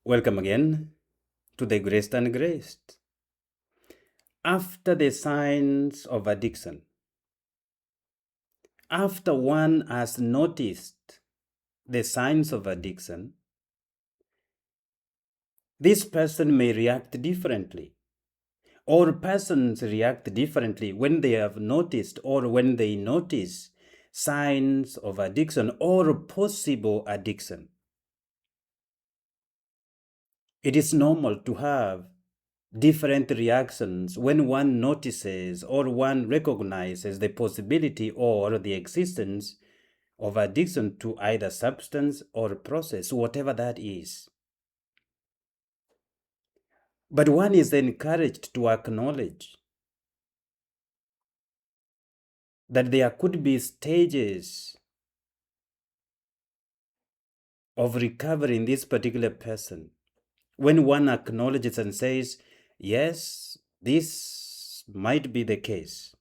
Welcome again to the Graced and Graced. After the signs of addiction, after one has noticed the signs of addiction, this person may react differently, or persons react differently when they have noticed or when they notice signs of addiction or possible addiction. It is normal to have different reactions when one notices or one recognizes the possibility or the existence of addiction to either substance or process, whatever that is. But one is encouraged to acknowledge that there could be stages of recovery in this particular person. When one acknowledges and says, yes, this might be the case.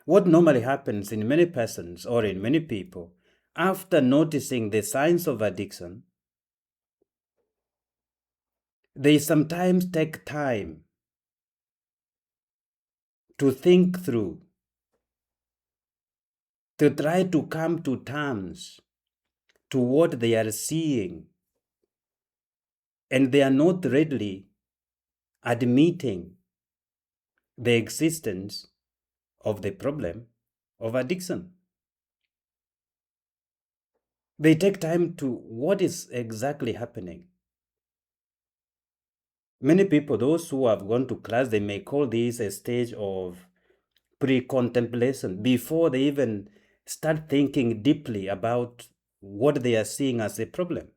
What normally happens in many persons or in many people, after noticing the signs of addiction, they sometimes take time to think through, to try to come to terms to what they are seeing, and they are not readily admitting the existence of the problem of addiction. They take time to what is exactly happening. Many people, those who have gone to class, they may call this a stage of pre-contemplation before they even start thinking deeply about what they are seeing as a problem.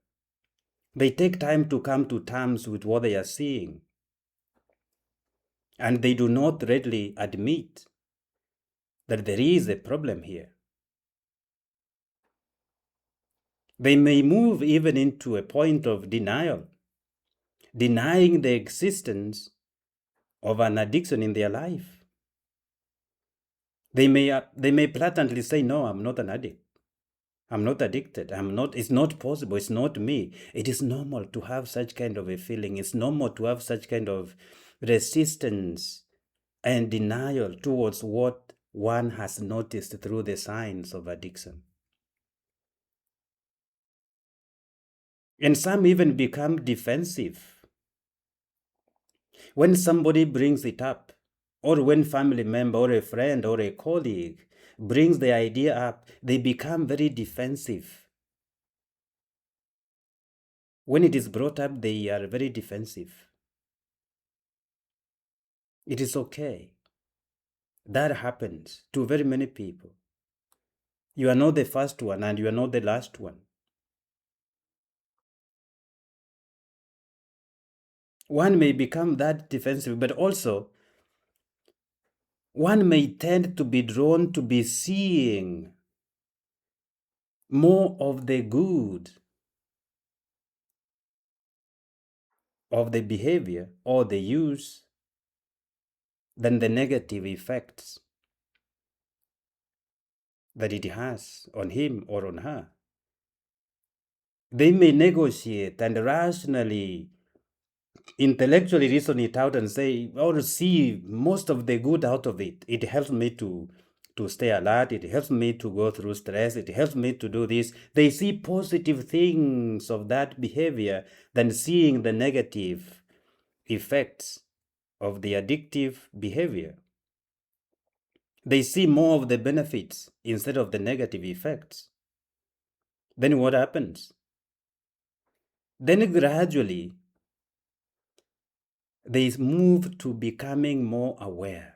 They take time to come to terms with what they are seeing, and they do not readily admit that there is a problem here. They may move even into a point of denial, denying the existence of an addiction in their life. They may blatantly say, no, I'm not an addict. I'm not addicted. It's not possible. It's not me. It is normal to have such kind of a feeling. It's normal to have such kind of resistance and denial towards what one has noticed through the signs of addiction. And some even become defensive. When somebody brings it up, or when family member or a friend or a colleague brings the idea up, they become very defensive. When it is brought up, they are very defensive. It is okay. That happens to very many people. You are not the first one and you are not the last one. One may become that defensive, but also one may tend to be drawn to be seeing more of the good of the behavior or the use than the negative effects that it has on him or on her. They may negotiate and rationally, intellectually reason it out and say, or see most of the good out of it. It helps me to stay alert. It helps me to go through stress. It helps me to do this. They see positive things of that behavior than seeing the negative effects of the addictive behavior. They see more of the benefits instead of the negative effects. Then what happens? Then gradually, they move to becoming more aware.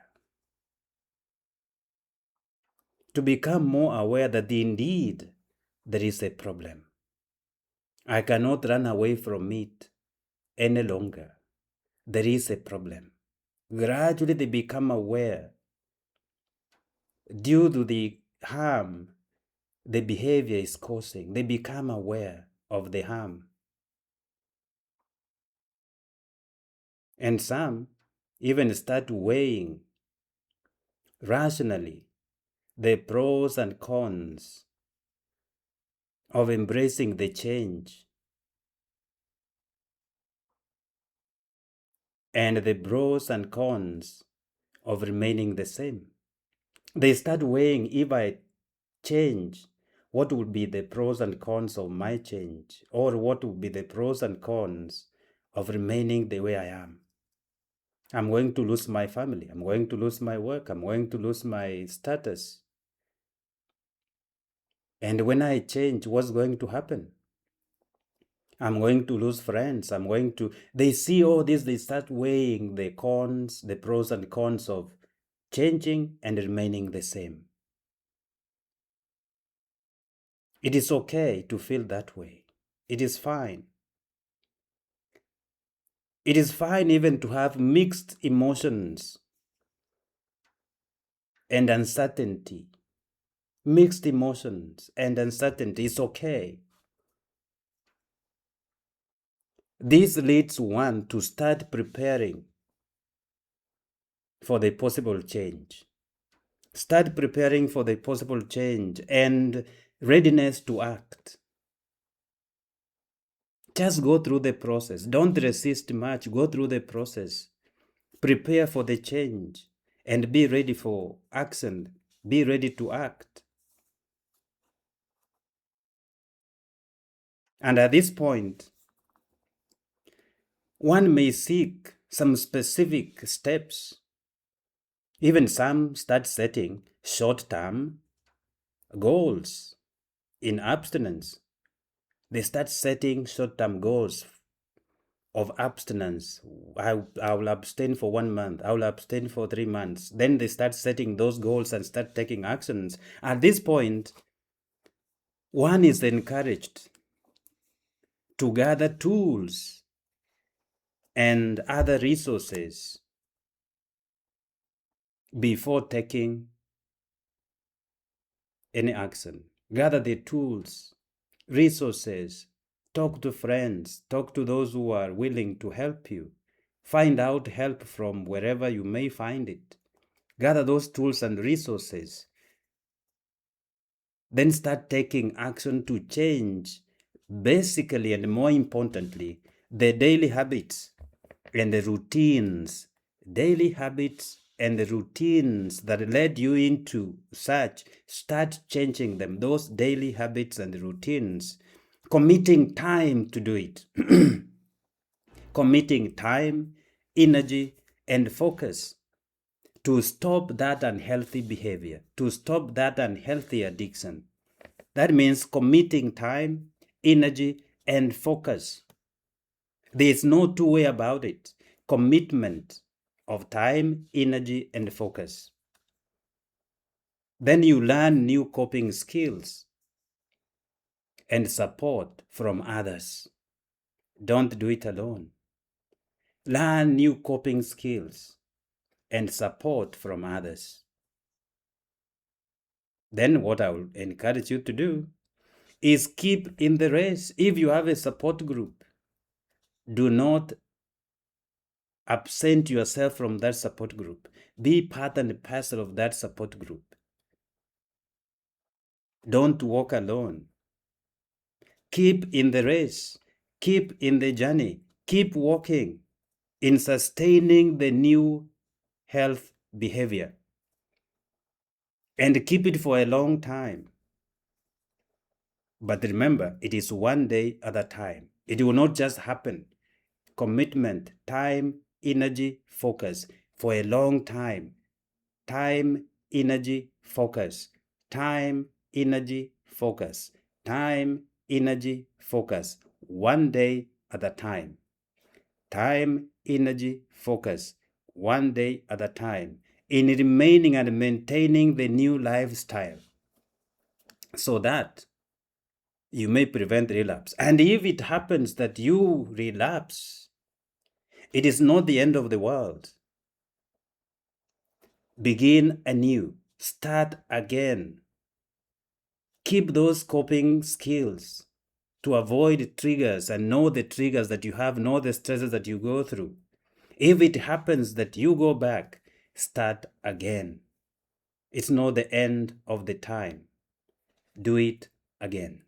To become more aware that indeed there is a problem. I cannot run away from it any longer. There is a problem. Gradually they become aware due to the harm the behavior is causing. They become aware of the harm. And some even start weighing rationally the pros and cons of embracing the change and the pros and cons of remaining the same. They start weighing, if I change, what would be the pros and cons of my change? Or what would be the pros and cons of remaining the way I am? I'm going to lose my family. I'm going to lose my work. I'm going to lose my status. And when I change, what's going to happen? I'm going to lose friends. They see all this, they start weighing the cons, the pros and cons of changing and remaining the same. It is okay to feel that way. It is fine. It is fine even to have mixed emotions and uncertainty. Mixed emotions and uncertainty is okay. This leads one to start preparing for the possible change. Start preparing for the possible change and readiness to act. Just go through the process. Don't resist much. Go through the process. Prepare for the change and be ready for action. Be ready to act. And at this point, one may seek some specific steps. Even some start setting short-term goals in abstinence. They start setting short-term goals of abstinence. I will abstain for 1 month. I will abstain for 3 months. Then they start setting those goals and start taking actions. At this point, one is encouraged to gather tools and other resources before taking any action. Gather the tools, resources, talk to friends, talk to those who are willing to help you. Find out help from wherever you may find it. Gather those tools and resources. Then start taking action to change, basically and more importantly, the daily habits and the routines. Daily habits and the routines that led you into such, start changing them, those daily habits and routines, committing time to do it. Committing time, energy, and focus to stop that unhealthy behavior, to stop that unhealthy addiction. That means committing time, energy, and focus. There is no two way about it. Commitment of time, energy, and focus. Then you learn new coping skills and support from others. Don't do it alone. Learn new coping skills and support from others. Then what I will encourage you to do is keep in the race. If you have a support group, do not absent yourself from that support group. Be part and parcel of that support group. Don't walk alone. Keep in the race. Keep in the journey. Keep walking in sustaining the new health behavior. And keep it for a long time. But remember, it is one day at a time. It will not just happen. Commitment, time, energy, focus for a long time. Time, energy, focus. Time, energy, focus. Time, energy, focus. One day at a time. Time, energy, focus. One day at a time. In remaining and maintaining the new lifestyle, so that you may prevent relapse. And if it happens that you relapse, it is not the end of the world. Begin anew. Start again. Keep those coping skills to avoid triggers and know the triggers that you have, know the stresses that you go through. If it happens that you go back, start again. It's not the end of the time. Do it again.